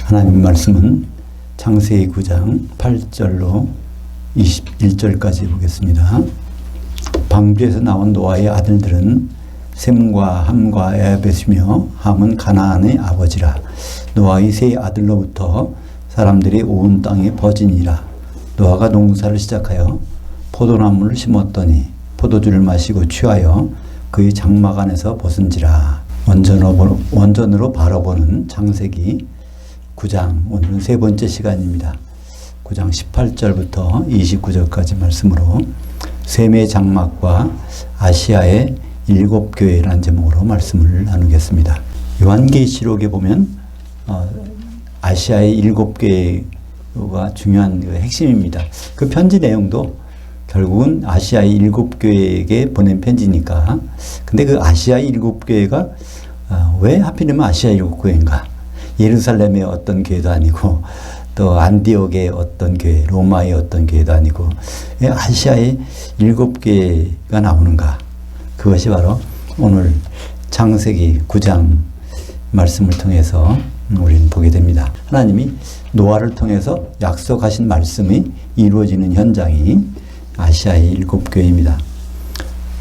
하나님 말씀은 창세기 9장 8절로 21절까지 보겠습니다. 방주에서 나온 노아의 아들들은 셈과 함과 야벳이며 함은 가나안의 아버지라. 노아의 세 아들로부터 사람들이 온 땅에 퍼지니라. 노아가 농사를 시작하여 포도나무를 심었더니 포도주를 마시고 취하여 그의 장막 안에서 벗은지라. 원전으로 바라보는 창세기 9장, 오늘은 세 번째 시간입니다. 9장 18절부터 29절까지 말씀으로 셈의 장막과 아시아의 7교회라는 제목으로 말씀을 나누겠습니다. 요한계시록에 보면 아시아의 7교회가 중요한 핵심입니다. 그 편지 내용도 결국은 아시아의 7교회에게 보낸 편지니까. 근데 그 아시아의 7교회가 왜 하필이면 아시아의 7교회인가? 예루살렘의 어떤 교회도 아니고 또 안디옥의 어떤 교회, 로마의 어떤 교회도 아니고 왜 아시아의 7교회가 나오는가? 그것이 바로 오늘 창세기 9장 말씀을 통해서 우리는 보게 됩니다. 하나님이 노아를 통해서 약속하신 말씀이 이루어지는 현장이 아시아의 7교회입니다.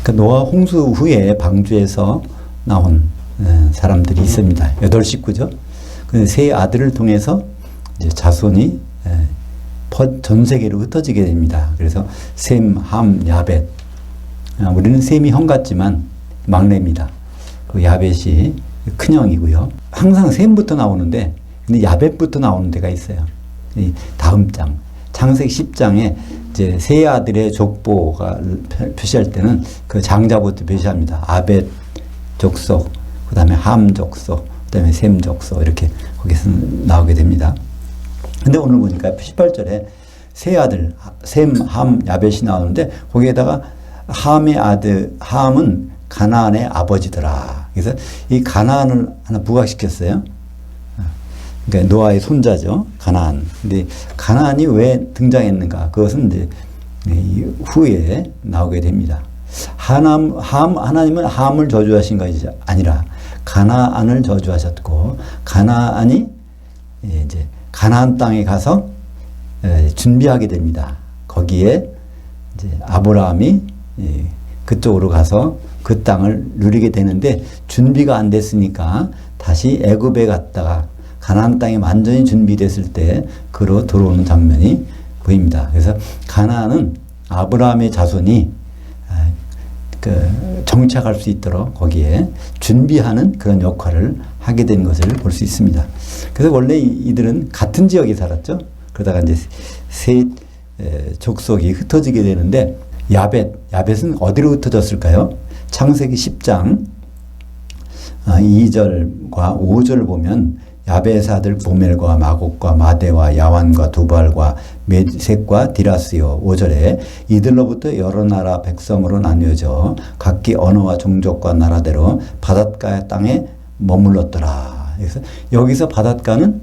그 노아 홍수 후에 방주에서 나온 사람들이 있습니다. 8식구죠. 그 세 아들을 통해서 이제 자손이 전 세계로 흩어지게 됩니다. 그래서 셈, 함, 야벳. 우리는 셈이 형 같지만 막내입니다. 그 야벳이 큰형이고요. 항상 셈부터 나오는데 근데 야벳부터 나오는 데가 있어요. 이 다음 장 창세기 10장에 이제 세 아들의 족보가 표시할 때는 그 장자부터 표시합니다. 아벳 족속, 그 다음에 함 족속, 그 다음에 셈 족속 이렇게 거기서 나오게 됩니다. 근데 오늘 보니까 18절에 세 아들 셈, 함, 야벳이 나오는데 거기에다가 함의 아들 함은 가나안의 아버지더라. 그래서 이 가나안을 하나 부각시켰어요. 그러니까 노아의 손자죠. 가나안. 근데 가나안이 왜 등장했는가? 그것은 이제 후에 나오게 됩니다. 하나님은 함을 저주하신 것이 아니라 가나안을 저주하셨고, 가나안이 이제 가나안 땅에 가서 준비하게 됩니다. 거기에 이제 아브라함이 그쪽으로 가서 그 땅을 누리게 되는데 준비가 안 됐으니까 다시 애굽에 갔다가 가나안 땅이 완전히 준비됐을 때 그로 들어오는 장면이 보입니다. 그래서 가나안은 아브라함의 자손이 정착할 수 있도록 거기에 준비하는 그런 역할을 하게 된 것을 볼 수 있습니다. 그래서 원래 이들은 같은 지역에 살았죠. 그러다가 이제 세 족속이 흩어지게 되는데 야벳은 어디로 흩어졌을까요? 창세기 10장 2절과 5절을 보면 야벳의 아들 보멜과 마곡과 마대와 야완과 두발과 메색과 디라스요. 5절에 이들로부터 여러 나라 백성으로 나뉘어져 각기 언어와 종족과 나라대로 바닷가 땅에 머물렀더라. 그래서 여기서 바닷가는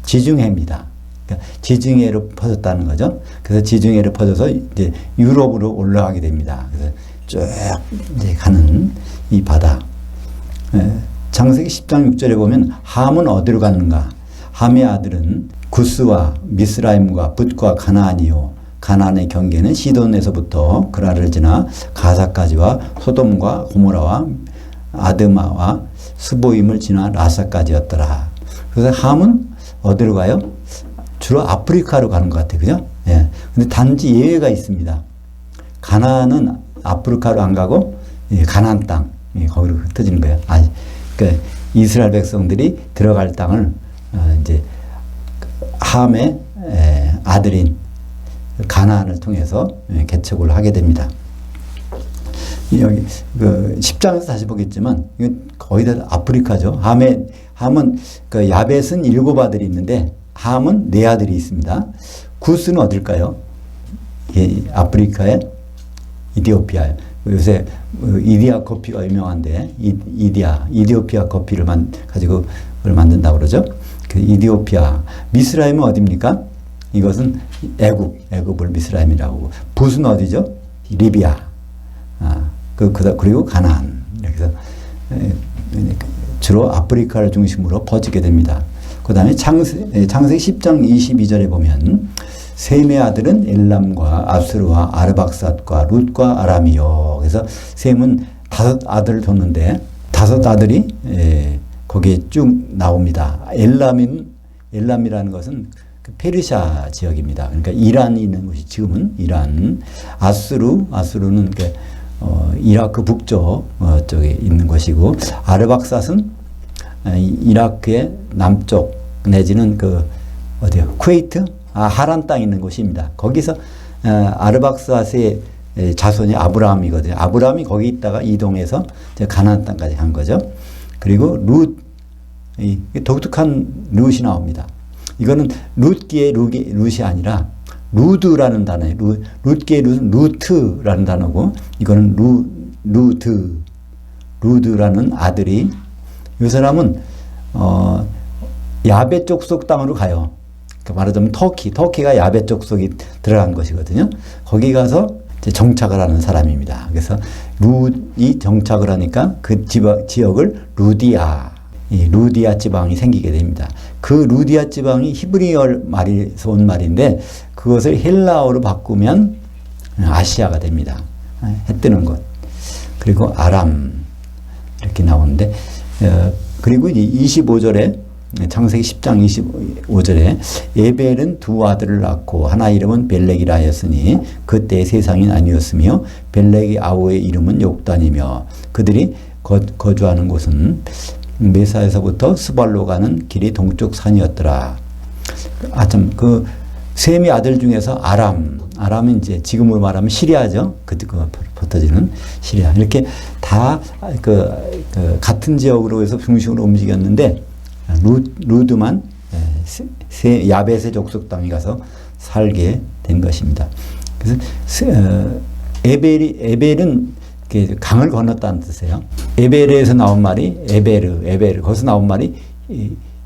지중해입니다. 그러니까 지중해로 퍼졌다는 거죠. 그래서 지중해로 퍼져서 이제 유럽으로 올라가게 됩니다. 그래서 쭉 이제 가는 이 바다. 창세기 10장 6절에 보면 함은 어디로 갔는가? 함의 아들은 구스와 미스라임과 붓과 가나안이요. 가나안의 경계는 시돈에서부터 그라를 지나 가사까지와 소돔과 고모라와 아드마와 스보임을 지나 라사까지였더라. 그래서 함은 어디로 가요? 주로 아프리카로 가는 것 같아요. 그죠? 예. 근데 단지 예외가 있습니다. 가나안은 아프리카로 안 가고 가나안 땅 거기로 흩어지는 거예요. 그러니까 이스라엘 백성들이 들어갈 땅을 이제 함의 아들인 가나안을 통해서 개척을 하게 됩니다. 여기 그 10장에서 다시 보겠지만 이거 거의 다 아프리카죠. 함은 그 야벳은 7아들이 있는데 함은 4아들이 있습니다. 구스는 어딜까요? 아프리카의 이디오피아. 요새 이디야 커피가 유명한데 이디오피아 커피를 가지고 그걸 만든다고 그러죠. 그 이디오피아. 미스라임은 어디입니까? 이것은 애굽을 미스라임이라고. 붓은 어디죠? 리비아. 그리고 가나안. 그래서 주로 아프리카를 중심으로 퍼지게 됩니다. 그 다음에 창세기 10장 22절에 보면 셈의 아들은 엘람과 압스루와 아르박삿과 룻과 아람이요. 그래서 셈은 5 아들을 뒀는데 5 아들이 거기에 쭉 나옵니다. 엘람이라는 것은 그 페르시아 지역입니다. 그러니까 이란이 있는 곳이 지금은 이란. 아수르는 그 이라크 북쪽 쪽에 있는 것이고, 아르박삿은 이라크의 남쪽 내지는 그 어디요? 쿠웨이트, 하란 땅에 있는 곳입니다. 거기서 아르박삿의 자손이 아브라함이거든요. 아브라함이 거기 있다가 이동해서 가나안 땅까지 간 거죠. 그리고 독특한 룻이 나옵니다. 이거는 룻기의 룻이 아니라 루드라는 단어예요. 룻기의 룻은 루트라는 단어고, 이거는 루드라는 아들이, 이 사람은 야베 족속 땅으로 가요. 말하자면 터키가 야베 족속이 들어간 것이거든요. 거기 가서 정착을 하는 사람입니다. 그래서 룻이 정착을 하니까 그 지역을 루디아 지방이 생기게 됩니다. 그 루디아 지방이 히브리어 말에서 온 말인데, 그것을 헬라어로 바꾸면 아시아가 됩니다. 해 뜨는 것. 그리고 아람 이렇게 나오는데, 그리고 25절에 창세기 10장 25절에 에벨은 2 아들을 낳고 하나 이름은 벨렉이라 하였으니 그때 세상이 아니었으며 벨렉의 아우의 이름은 욕단이며 그들이 거주하는 곳은 메사에서부터 스발로 가는 길이 동쪽 산이었더라. 참, 그 셈의 아들 중에서 아람은 이제 지금으로 말하면 시리아죠. 붙어지는 시리아. 이렇게 다 같은 지역으로 해서 중심으로 움직였는데, 루드만 야벳의 족속 땅에 가서 살게 된 것입니다. 그래서 에벨은 강을 건넜다는 뜻이에요. 에벨에서 나온 말이 에베르. 거기서 나온 말이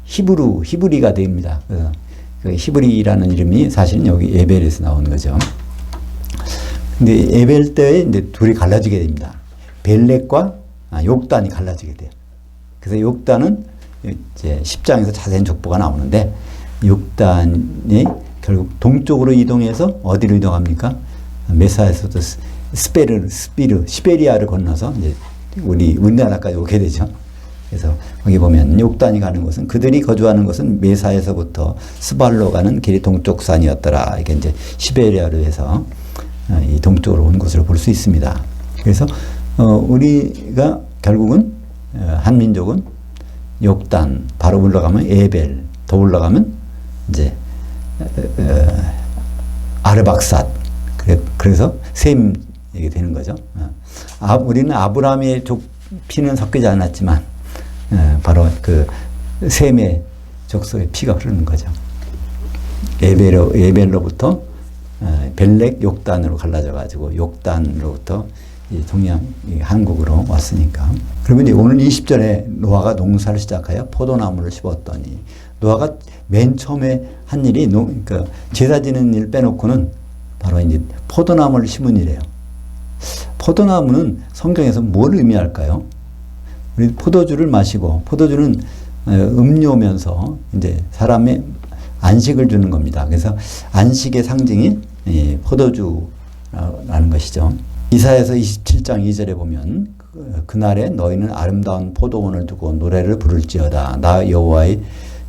히브리가 됩니다. 그래서 그 히브리라는 이름이 사실은 여기 에벨에서 나온 거죠. 근데 에벨 때에 이제 둘이 갈라지게 됩니다. 벨렉과 욕단이 갈라지게 돼요. 그래서 욕단은 이제 10장에서 자세한 족보가 나오는데, 욕단이 결국 동쪽으로 이동해서 어디로 이동합니까? 메사에서도 시베리아를 건너서 이제 우리나라까지 오게 되죠. 그래서 거기 보면 욕단이 가는 곳은, 그들이 거주하는 곳은 메사에서부터 스발로 가는 길이 동쪽산이었더라. 이게 이제 시베리아로 해서 이 동쪽으로 온 것을 볼 수 있습니다. 그래서 우리가 결국은 한민족은 욕단, 바로 올라가면 에벨, 더 올라가면 이제 아르박삿, 그래서 셈 이게 되는 거죠. 우리는 아브라함의 피는 섞이지 않았지만 바로 그 셈의 족속의 피가 흐르는 거죠. 에벨로부터 벨렉 욕단으로 갈라져 가지고 욕단으로부터 한국으로 왔으니까. 그리고 이제 오늘 20절에 노아가 농사를 시작하여 포도나무를 심었더니, 노아가 맨 처음에 한 일이 그러니까 제사 지는 일 빼놓고는 바로 이제 포도나무를 심은 일이에요. 포도나무는 성경에서 뭘 의미할까요? 우리 포도주를 마시고, 포도주는 음료면서 이제 사람의 안식을 주는 겁니다. 그래서 안식의 상징이 포도주라는 것이죠. 이사야서 27장 2절에 보면 그날에 너희는 아름다운 포도원을 두고 노래를 부를지어다. 나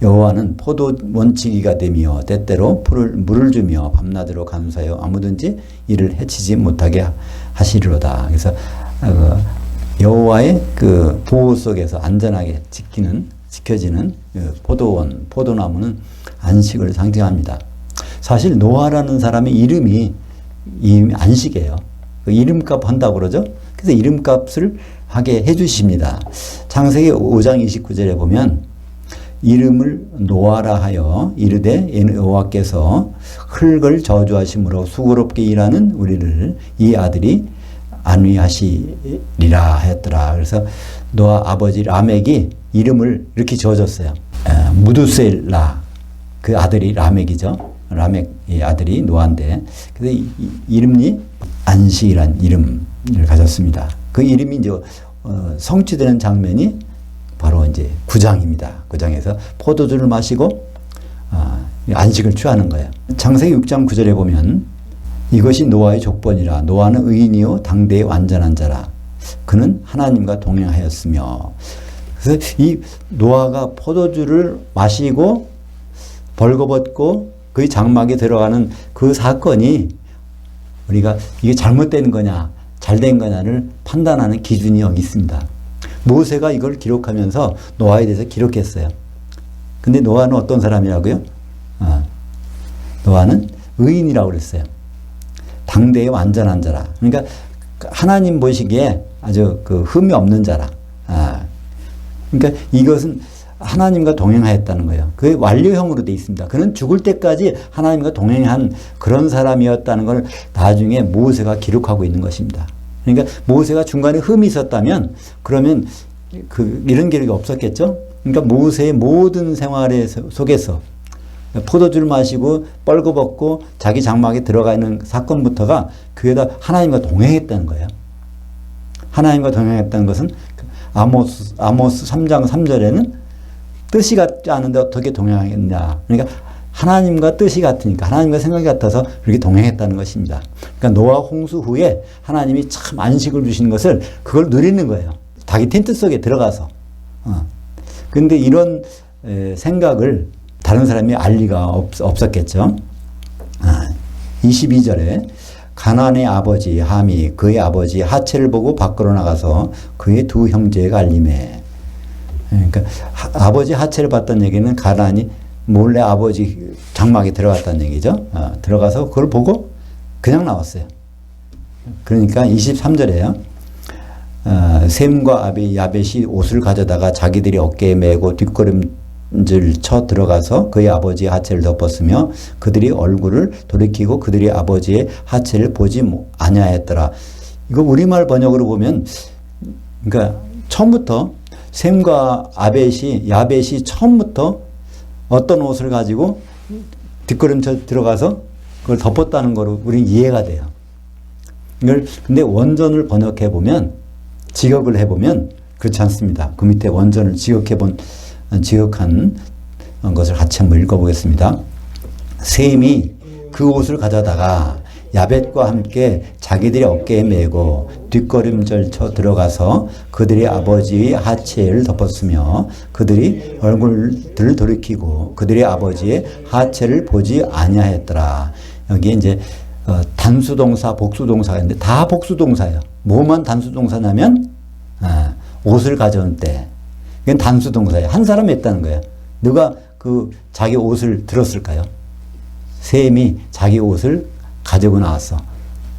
여호와는 포도 원치기가 되며 때때로 물을 주며 밤낮으로 간수하여 아무든지 이를 해치지 못하게 하시리로다. 그래서 여호와의 그 보호 속에서 안전하게 지켜지는 포도원, 포도나무는 안식을 상징합니다. 사실 노아라는 사람의 이름이 안식이에요. 이름값 한다고 그러죠. 그래서 이름값을 하게 해주십니다. 창세기 5장 29절에 보면 이름을 노아라 하여 이르되 여호와께서 흙을 저주하심으로 수고롭게 일하는 우리를 이 아들이 안위하시리라 하였더라. 그래서 노아 아버지 라멕이 이름을 이렇게 지어줬어요. 무두셀라, 그 아들이 라멕이죠. 라멕의 아들이 노아인데, 그래서 이름이 안식이란 이름을 가졌습니다. 그 이름이 이제 성취되는 장면이 바로 이제 9장입니다. 9장에서 포도주를 마시고 안식을 취하는 거예요. 창세기 6장 9절에 보면 이것이 노아의 족본이라 노아는 의인이요 당대의 완전한 자라 그는 하나님과 동행하였으며. 그래서 이 노아가 포도주를 마시고 벌거벗고 그의 장막에 들어가는 그 사건이 우리가 이게 잘못된 거냐 잘된 거냐를 판단하는 기준이 여기 있습니다. 모세가 이걸 기록하면서 노아에 대해서 기록했어요. 근데 노아는 어떤 사람이라고요? 노아는 의인이라고 그랬어요. 당대의 완전한 자라. 그러니까 하나님 보시기에 아주 그 흠이 없는 자라. 그러니까 이것은 하나님과 동행하였다는 거예요. 그게 완료형으로 되어 있습니다. 그는 죽을 때까지 하나님과 동행한 그런 사람이었다는 걸 나중에 모세가 기록하고 있는 것입니다. 그러니까 모세가 중간에 흠이 있었다면 그러면 이런 기록이 없었겠죠. 그러니까 모세의 모든 생활의 속에서 포도주를 마시고 뻘거벗고 자기 장막에 들어가 있는 사건부터가 그에다 하나님과 동행했다는 거예요. 하나님과 동행했다는 것은 아모스 3장 3절에는 뜻이 같지 않은데 어떻게 동행하겠냐. 그러니까 하나님과 뜻이 같으니까 하나님과 생각이 같아서 그렇게 동행했다는 것입니다. 그러니까 노아 홍수 후에 하나님이 참 안식을 주신 것을 그걸 누리는 거예요. 자기 텐트 속에 들어가서. 그런데 이런 생각을 다른 사람이 알 리가 없었겠죠. 22절에 가나안의 아버지 함이 그의 아버지 하체를 보고 밖으로 나가서 그의 두 형제에게 알림해. 그러니까 아버지 하체를 봤다는 얘기는 가나안이 몰래 아버지 장막에 들어갔다는 얘기죠. 들어가서 그걸 보고 그냥 나왔어요. 그러니까 23절에요. 셈과 야벳이 옷을 가져다가 자기들이 어깨에 메고 뒷걸음질 쳐 들어가서 그의 아버지의 하체를 덮었으며 그들이 얼굴을 돌이키고 그들이 아버지의 하체를 보지 아니하였더라. 이거 우리말 번역으로 보면 그러니까 처음부터 셈과 야벳이 처음부터 어떤 옷을 가지고 뒷걸음쳐 들어가서 그걸 덮었다는 거로 우리는 이해가 돼요. 이걸 근데 원전을 번역해 보면 직역을 해 보면 그렇지 않습니다. 그 밑에 원전을 직역한 것을 같이 한번 읽어보겠습니다. 셈이 그 옷을 가져다가 야벳과 함께 자기들의 어깨에 메고 뒷걸음질 쳐 들어가서 그들의 아버지의 하체를 덮었으며 그들이 얼굴들을 돌이키고 그들의 아버지의 하체를 보지 아니하였더라. 여기에 이제 단수동사, 복수동사가 있는데 다 복수동사예요. 뭐만 단수동사냐면 옷을 가져온 때. 이건 단수동사예요. 한 사람이 했다는 거예요. 누가 그 자기 옷을 들었을까요? 셈이 자기 옷을 가지고 나왔어.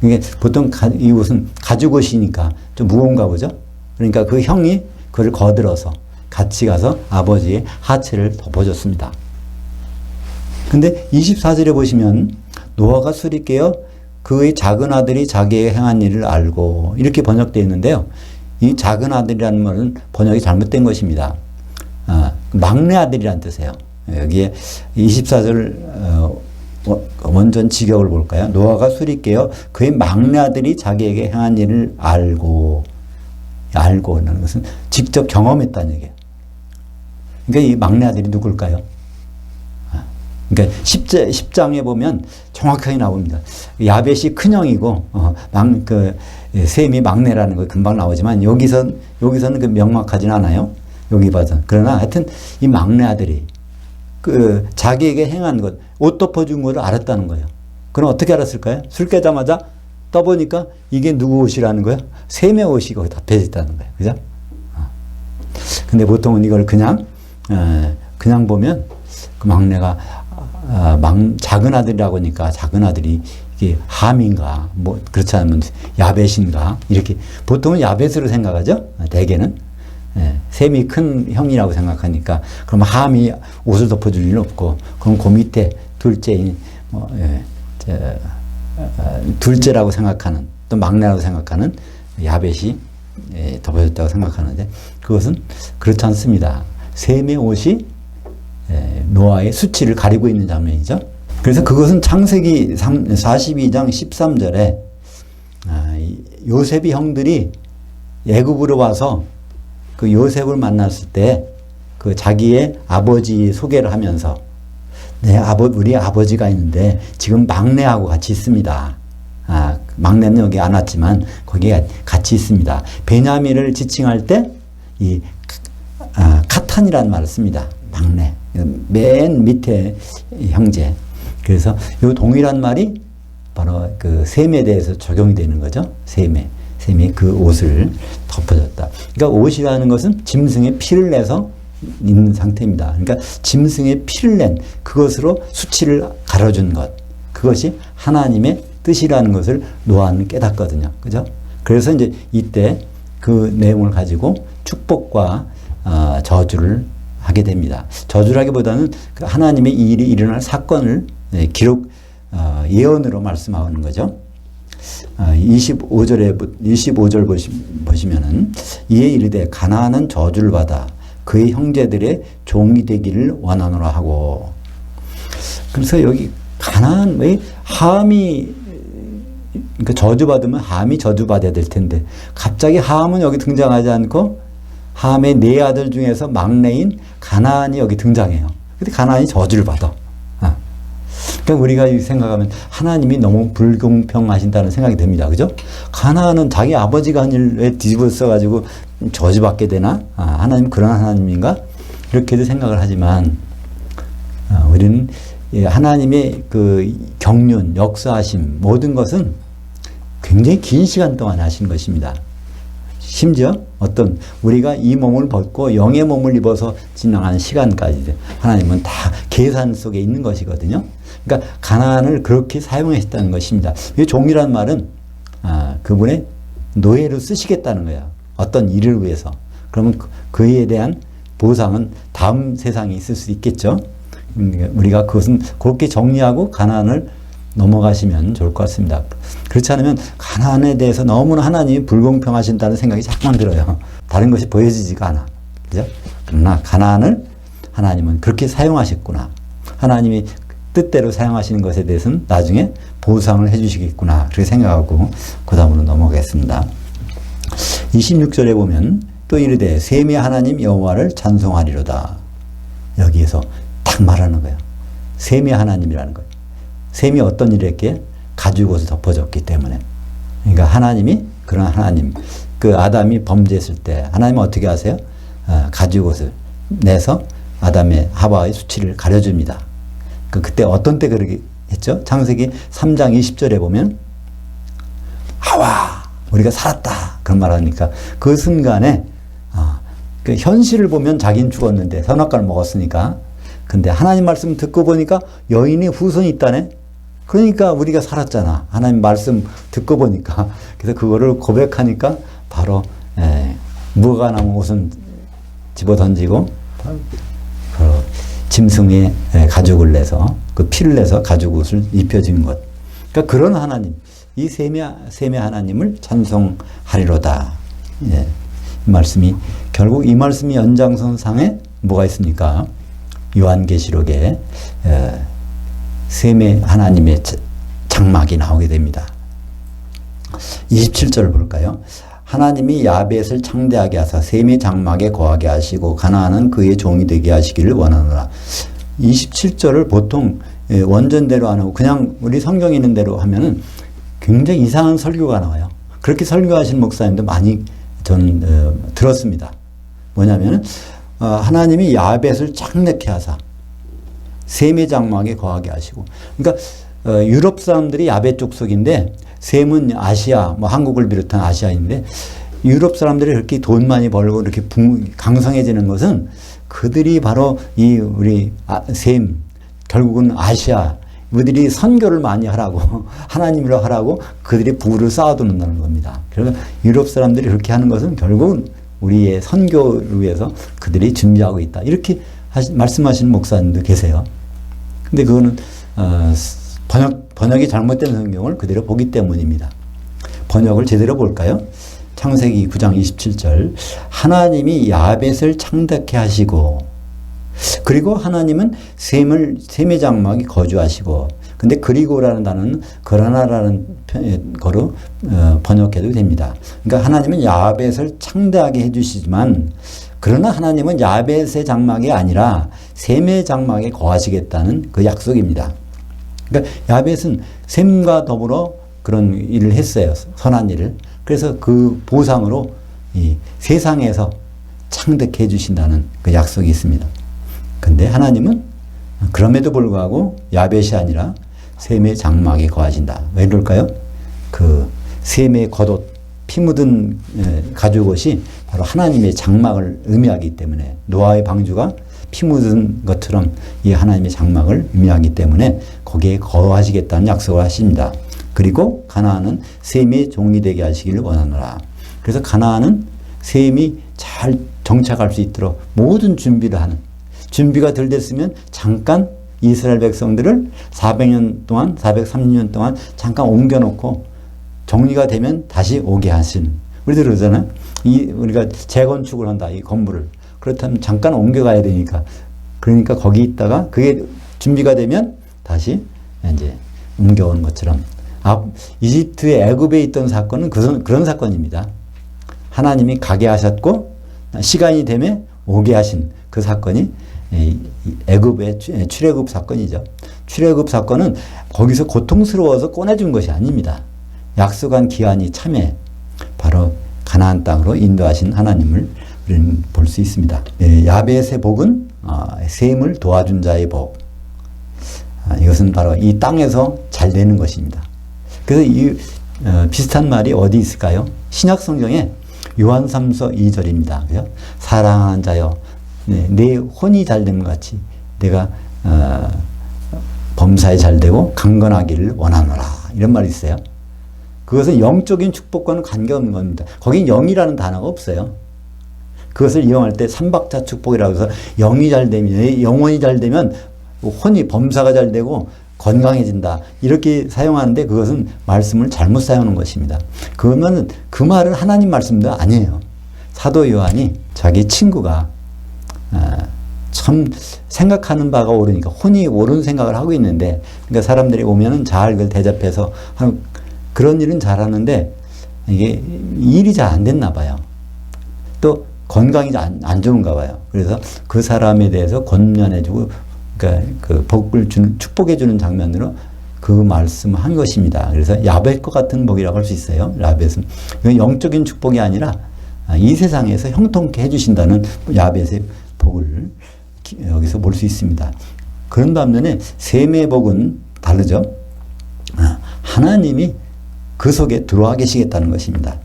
이게 보통 이 옷은 가죽옷이니까 좀 무거운가 보죠? 그러니까 그 형이 그를 거들어서 같이 가서 아버지의 하체를 덮어줬습니다. 근데 24절에 보시면 노아가 술이 깨어 그의 작은 아들이 자기의 행한 일을 알고 이렇게 번역되어 있는데요. 이 작은 아들이라는 말은 번역이 잘못된 것입니다. 막내 아들이라는 뜻이에요. 여기에 24절 원전 직역을 볼까요? 노아가 술이 깨어 그의 막내 아들이 자기에게 행한 일을 알고 하는 것은 직접 경험했다는 얘기예요. 그러니까 이 막내 아들이 누굴까요? 그러니까 10장에 보면 정확하게 나옵니다. 야벳이 큰형이고 셈이 막내라는 거 금방 나오지만 여기서는 그 명확하진 않아요. 여기 봐서. 그러나 하여튼 이 막내 아들이 그 자기에게 행한 것, 옷 덮어준 것을 알았다는 거예요. 그럼 어떻게 알았을까요? 술 깨자마자 떠보니까 이게 누구 옷이라는 거예요? 셈의 옷이 거기 덮여져 있다는 거예요. 그죠? 근데 보통은 이걸 그냥 보면 그 막내가 작은 아들이라고 하니까 작은 아들이 이게 함인가, 뭐 그렇지 않으면 야벳인가 이렇게 보통은 야벳으로 생각하죠. 대개는 셈이 큰 형이라고 생각하니까 그럼 함이 옷을 덮어줄 일은 없고 그럼 그 밑에 둘째인 둘째라고 생각하는 또 막내라고 생각하는 야벳이 덮어졌다고 생각하는데 그것은 그렇지 않습니다. 셈의 옷이 노아의 수치를 가리고 있는 장면이죠. 그래서 그것은 창세기 42장 13절에 요셉의 형들이 애굽으로 와서 그 요셉을 만났을 때 그 자기의 아버지 소개를 하면서 우리 아버지가 있는데 지금 막내하고 같이 있습니다. 막내는 여기 안 왔지만 거기에 같이 있습니다. 베냐민을 지칭할 때 이 카탄이라는 말을 씁니다. 막내. 맨 밑에 형제. 그래서 이 동일한 말이 바로 그 셈에 대해서 적용이 되는 거죠. 셈이 그 옷을 덮어줬다. 그러니까 옷이라는 것은 짐승의 피를 내서 있는 상태입니다. 그러니까 짐승의 피를 낸 그것으로 수치를 가려준 것. 그것이 하나님의 뜻이라는 것을 노아는 깨닫거든요. 그죠? 그래서 이제 이때 그 내용을 가지고 축복과 저주를 하게 됩니다. 저주라기보다는 그 하나님의 이 일이 일어날 사건을 예언으로 말씀하는 거죠. 25절 보시면은 이에 이르되 가나안은 저주를 받아 그의 형제들의 종이 되기를 원하노라 하고. 그래서 여기 가나안 왜 함이 그러니까 저주받으면 함이 저주받아야 될 텐데 갑자기 함은 여기 등장하지 않고 함의 네 아들 중에서 막내인 가나안이 여기 등장해요. 근데 가나안이 저주를 받아. 그러니까 우리가 생각하면 하나님이 너무 불공평하신다는 생각이 듭니다. 그죠? 가나안은 자기 아버지가 한 일에 뒤집어 써가지고 저주받게 되나? 하나님 그런 하나님인가? 이렇게도 생각을 하지만 우리는 하나님의 그 경륜, 역사하심 모든 것은 굉장히 긴 시간 동안 하신 것입니다. 심지어 어떤 우리가 이 몸을 벗고 영의 몸을 입어서 지나가는 시간까지 하나님은 다 계산 속에 있는 것이거든요. 그러니까 가나안을 그렇게 사용하셨다는 것입니다. 이 종이란 말은 그분의 노예로 쓰시겠다는 거야. 어떤 일을 위해서. 그러면 그에 대한 보상은 다음 세상에 있을 수 있겠죠. 우리가 그것은 그렇게 정리하고 가나안을 넘어가시면 좋을 것 같습니다. 그렇지 않으면 가나안에 대해서 너무나 하나님이 불공평하신다는 생각이 자꾸만 들어요. 다른 것이 보여지지가 않아. 그죠? 그러나 가나안을 하나님은 그렇게 사용하셨구나. 하나님이 뜻대로 사용하시는 것에 대해서는 나중에 보상을 해주시겠구나. 그렇게 생각하고 그 다음으로 넘어가겠습니다. 26절에 보면 또 이르되 셈의 하나님 여호와를 찬송하리로다. 여기에서 딱 말하는 거예요. 셈의 하나님이라는 거예요. 셈이 어떤 일을 했기에 가죽옷을 덮어줬기 때문에. 그러니까 하나님이 그런 하나님. 그 아담이 범죄했을 때 하나님은 어떻게 하세요? 가죽옷을 내서 아담의 하와의 수치를 가려줍니다. 그때 어떤 때 그렇게 했죠? 창세기 3장 20절에 보면 하와 우리가 살았다 그런 말 하니까 그 순간에 그 현실을 보면 자기는 죽었는데 선악과를 먹었으니까. 근데 하나님 말씀 듣고 보니까 여인이 후손이 있다네. 그러니까 우리가 살았잖아. 하나님 말씀 듣고 보니까. 그래서 그거를 고백하니까 바로 무화과나무 옷은 집어 던지고 짐승의 가죽을 내서 그 피를 내서 가죽옷을 입혀진 것. 그러니까 그런 하나님, 이 셈의 하나님을 찬송하리로다. 이 말씀이 결국 이 말씀이 연장선상에 뭐가 있습니까? 요한계시록에 셈의 하나님의 장막이 나오게 됩니다. 27절을 볼까요? 하나님이 야벳을 창대하게 하사 셈의 장막에 거하게 하시고 가나안은 그의 종이 되게 하시기를 원하노라. 27절을 보통 원전대로 안 하고 그냥 우리 성경에 있는 대로 하면은 굉장히 이상한 설교가 나와요. 그렇게 설교하신 목사님도 많이 저는 들었습니다. 뭐냐면은 하나님이 야벳을 창대케 하사 셈의 장막에 거하게 하시고. 그러니까 유럽 사람들이 야벳 족속인데 셈은 아시아, 뭐 한국을 비롯한 아시아인데 유럽 사람들이 이렇게 돈 많이 벌고 이렇게 강성해지는 것은 그들이 바로 이 우리 셈, 결국은 아시아, 그들이 선교를 많이 하라고 하나님으로 하라고 그들이 부를 쌓아두는다는 겁니다. 그래서 유럽 사람들이 그렇게 하는 것은 결국은 우리의 선교를 위해서 그들이 준비하고 있다. 이렇게 말씀하시는 목사님도 계세요. 근데 그거는 번역이 잘못된 성경을 그대로 보기 때문입니다. 번역을 제대로 볼까요? 창세기 9장 27절 하나님이 야벳을 창대케 하시고 그리고 하나님은 셈의 장막에 거주하시고 근데 그리고라는 단어는 그러나라는 거로 번역해도 됩니다. 그러니까 하나님은 야벳을 창대하게 해주시지만 그러나 하나님은 야벳의 장막이 아니라 셈의 장막에 거하시겠다는 그 약속입니다. 그러니까 야벳은 셈과 더불어 그런 일을 했어요. 선한 일을. 그래서 그 보상으로 이 세상에서 창대케 해주신다는 그 약속이 있습니다. 근데 하나님은 그럼에도 불구하고 야벳이 아니라 셈의 장막에 거하신다. 왜 그럴까요? 그 셈의 겉옷, 피 묻은 가죽옷이 바로 하나님의 장막을 의미하기 때문에 노아의 방주가 피 묻은 것처럼 이 하나님의 장막을 의미하기 때문에 거기에 거하시겠다는 약속을 하십니다. 그리고 가나안은 셈의 종이 되게 하시기를 원하노라. 그래서 가나안은 셈이 잘 정착할 수 있도록 모든 준비를 하는, 준비가 덜 됐으면 잠깐 이스라엘 백성들을 400년 동안, 430년 동안 잠깐 옮겨놓고 정리가 되면 다시 오게 하신. 우리들 그러잖아요. 우리가 재건축을 한다, 이 건물을. 그렇다면 잠깐 옮겨가야 되니까. 그러니까 거기 있다가 그게 준비가 되면 다시 이제 옮겨오는 것처럼. 이집트의 애굽에 있던 사건은 그런 사건입니다. 하나님이 가게 하셨고 시간이 되면 오게 하신 그 사건이 애굽의 출애굽 사건이죠. 출애굽 사건은 거기서 고통스러워서 꺼내준 것이 아닙니다. 약속한 기한이 참에 바로 가나안 땅으로 인도하신 하나님을 우리는 볼 수 있습니다. 야벳의 복은 셈을 도와준 자의 복. 이것은 바로 이 땅에서 잘 되는 것입니다. 그래서 이 비슷한 말이 어디 있을까요? 신약 성경에 요한 3서 2절입니다. 그죠? 사랑하는 자여, 내 혼이 잘됨 같이 내가 범사에 잘되고 강건하기를 원하노라. 이런 말이 있어요. 그것은 영적인 축복과는 관계없는 겁니다. 거긴 영이라는 단어가 없어요. 그것을 이용할 때 삼박자 축복이라고 해서 영이 잘되면, 영혼이 잘되면 혼이 범사가 잘되고 건강해진다. 이렇게 사용하는데 그것은 말씀을 잘못 사용하는 것입니다. 그러면 그 말은 하나님 말씀도 아니에요. 사도 요한이 자기 친구가 참 생각하는 바가 옳으니까 혼이 옳은 생각을 하고 있는데, 그러니까 사람들이 오면은 잘 그걸 대접해서 그런 일은 잘하는데 이게 일이 잘 안 됐나 봐요. 또 건강이 안 좋은가 봐요. 그래서 그 사람에 대해서 권면해주고 그러니까 그 복을 주는, 축복해주는 장면으로 그 말씀을 한 것입니다. 그래서 야벳과 같은 복이라고 할 수 있어요. 야벳은 영적인 축복이 아니라 이 세상에서 형통케 해주신다는 야벳의 복을 여기서 볼 수 있습니다. 그런 반면에 셈의 복은 다르죠. 하나님이 그 속에 들어와 계시겠다는 것입니다.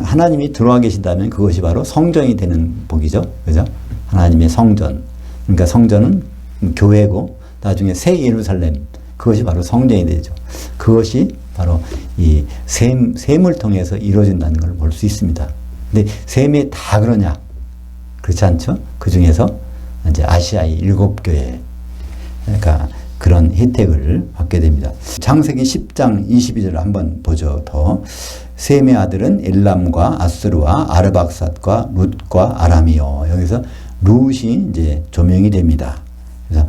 하나님이 들어와 계신다면 그것이 바로 성전이 되는 복이죠. 그죠? 하나님의 성전. 그러니까 성전은 교회고 나중에 새 예루살렘. 그것이 바로 성전이 되죠. 그것이 바로 이 셈을 통해서 이루어진다는 걸 볼 수 있습니다. 근데 셈이 다 그러냐? 그렇지 않죠? 그 중에서 이제 아시아의 7교회. 그러니까 그런 혜택을 받게 됩니다. 창세기 10장 22절을 한번 보죠. 더. 셈의 아들은 엘람과 아수르와 아르박삿과 룻과 아람이요. 여기서 룻이 이제 조명이 됩니다. 그래서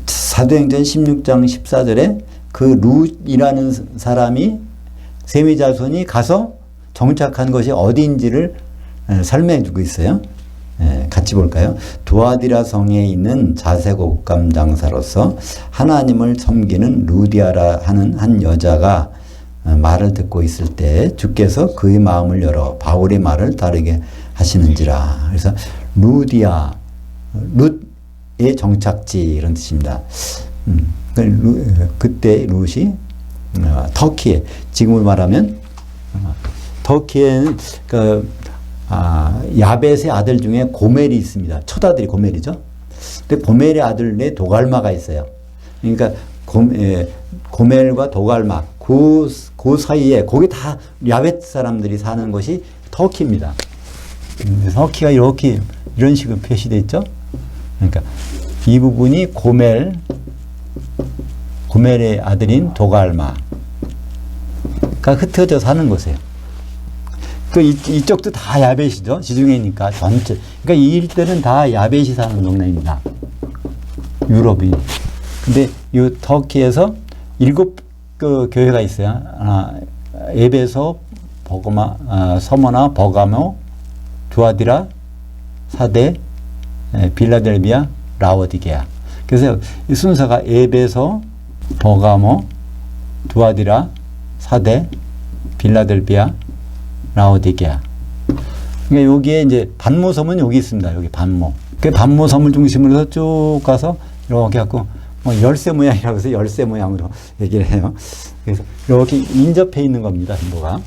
사도행전 16장 14절에 그 룻이라는 사람이 셈의 자손이 가서 정착한 것이 어디인지를 설명해 주고 있어요. 같이 볼까요? 두아디라 성에 있는 자색 옷감 장사로서 하나님을 섬기는 루디아라 하는 한 여자가 말을 듣고 있을 때 주께서 그의 마음을 열어 바울의 말을 따르게 하시는지라. 그래서 루디아, 룻의 정착지 이런 뜻입니다. 그때 룻이 터키에, 지금으로 말하면 터키에는 야벳의 아들 중에 고멜이 있습니다. 첫 아들이 고멜이죠. 근데 고멜의 아들에 도갈마가 있어요. 그러니까 고멜과 도갈마 그 사이에 거기 다 야벳 사람들이 사는 것이 터키입니다. 터키가 이렇게 이런 식으로 표시되어 있죠. 그러니까 이 부분이 고멜의 아들인 도갈마가 흩어져 사는 곳이에요. 이쪽도 다 야벳이죠. 지중해니까 전체. 그러니까 이 일대는 다 야벳이 사는 동네입니다. 유럽이. 근데 이 터키에서 7그 교회가 있어요. 에베소, 서머나, 버가모, 두아디라, 사데, 빌라델비아, 라오디게아. 그래서 이 순서가 에베소, 버가모, 두아디라, 사데, 빌라델비아, 라오디게아. 그러니까 여기에 이제 반모섬은 여기 있습니다. 여기 반모. 그 반모섬을 중심으로 해서 쭉 가서 이렇게 갖고 열쇠 모양이라고 해서 열쇠 모양으로 얘기를 해요. 그래서 이렇게 인접해 있는 겁니다. 뭐가.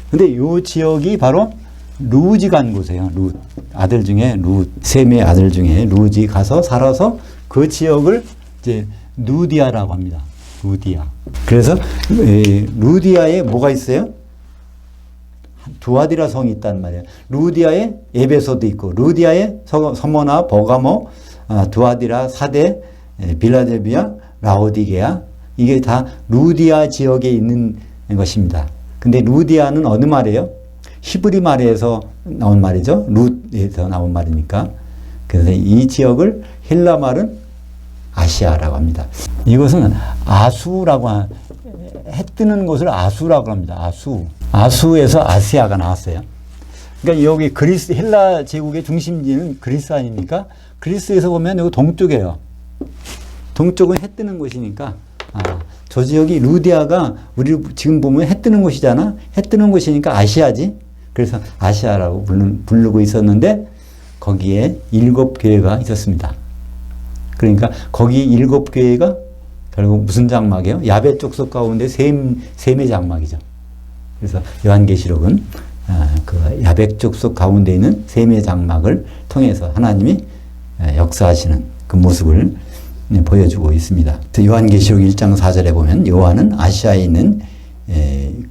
근데 이 지역이 바로 루지 간 곳이에요. 아들 중에 셈의 아들 중에 루지 가서 살아서 그 지역을 이제 누디아라고 합니다. 루디아. 그래서 루디아에 뭐가 있어요? 두아디라 성이 있단 말이에요. 루디아에 에베소도 있고, 루디아에 서머나, 버가모, 두아디라, 사데, 빌라델비아, 라오디게아, 이게 다 루디아 지역에 있는 것입니다. 근데 루디아는 어느 말이에요? 히브리 말에서 나온 말이죠. 룻에서 나온 말이니까. 그래서 이 지역을 헬라 말은 아시아라고 합니다. 이것은 아수라고 해 뜨는 곳을 아수라고 합니다. 아수에서 아시아가 나왔어요. 그러니까 여기 그리스 헬라 제국의 중심지는 그리스 아닙니까? 그리스에서 보면 여기 동쪽이에요. 동쪽은 해 뜨는 곳이니까 저 지역이 루디아가 우리 지금 보면 해 뜨는 곳이잖아. 해 뜨는 곳이니까 아시아지. 그래서 아시아라고 부르고 있었는데 거기에 7교회가 있었습니다. 그러니까 거기 7교회가 결국 무슨 장막이에요? 야벳 족속 가운데 셈의 장막이죠. 그래서 요한계시록은 그 야벳 족속 가운데 있는 셈의 장막을 통해서 하나님이 역사하시는 그 모습을 보여주고 있습니다. 요한계시록 1장 4절에 보면 요한은 아시아에 있는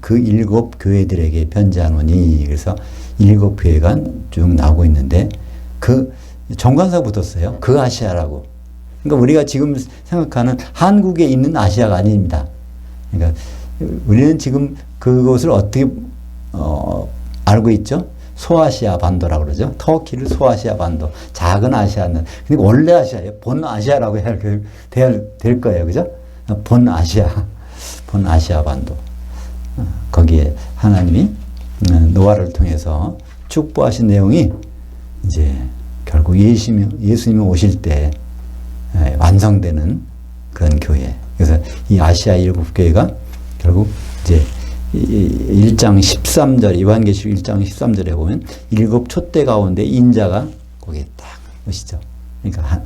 그 7교회들에게 편지하노니, 그래서 7교회가 쭉 나오고 있는데 그 정관사 붙었어요. 그 아시아라고. 그러니까 우리가 지금 생각하는 한국에 있는 아시아가 아닙니다. 그러니까 우리는 지금 그것을 어떻게 알고 있죠? 소아시아 반도라고 그러죠. 터키를 소아시아 반도, 작은 아시아는. 근데 원래 아시아예요. 본 아시아라고 해야 될 거예요. 그죠? 본 아시아 반도. 거기에 하나님이 노아를 통해서 축복하신 내용이 이제 결국 예수님이 오실 때 완성되는 그런 교회. 그래서 이 아시아 7교회가 결국 이제 1장 13절, 요한계시록 1장 13절에 보면 7 촛대 가운데 인자가 거기에 딱 오시죠. 그러니까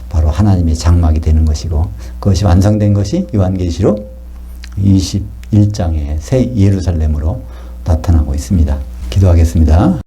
바로 하나님의 장막이 되는 것이고, 그것이 완성된 것이 요한계시록 21장의 새 예루살렘으로 나타나고 있습니다. 기도하겠습니다.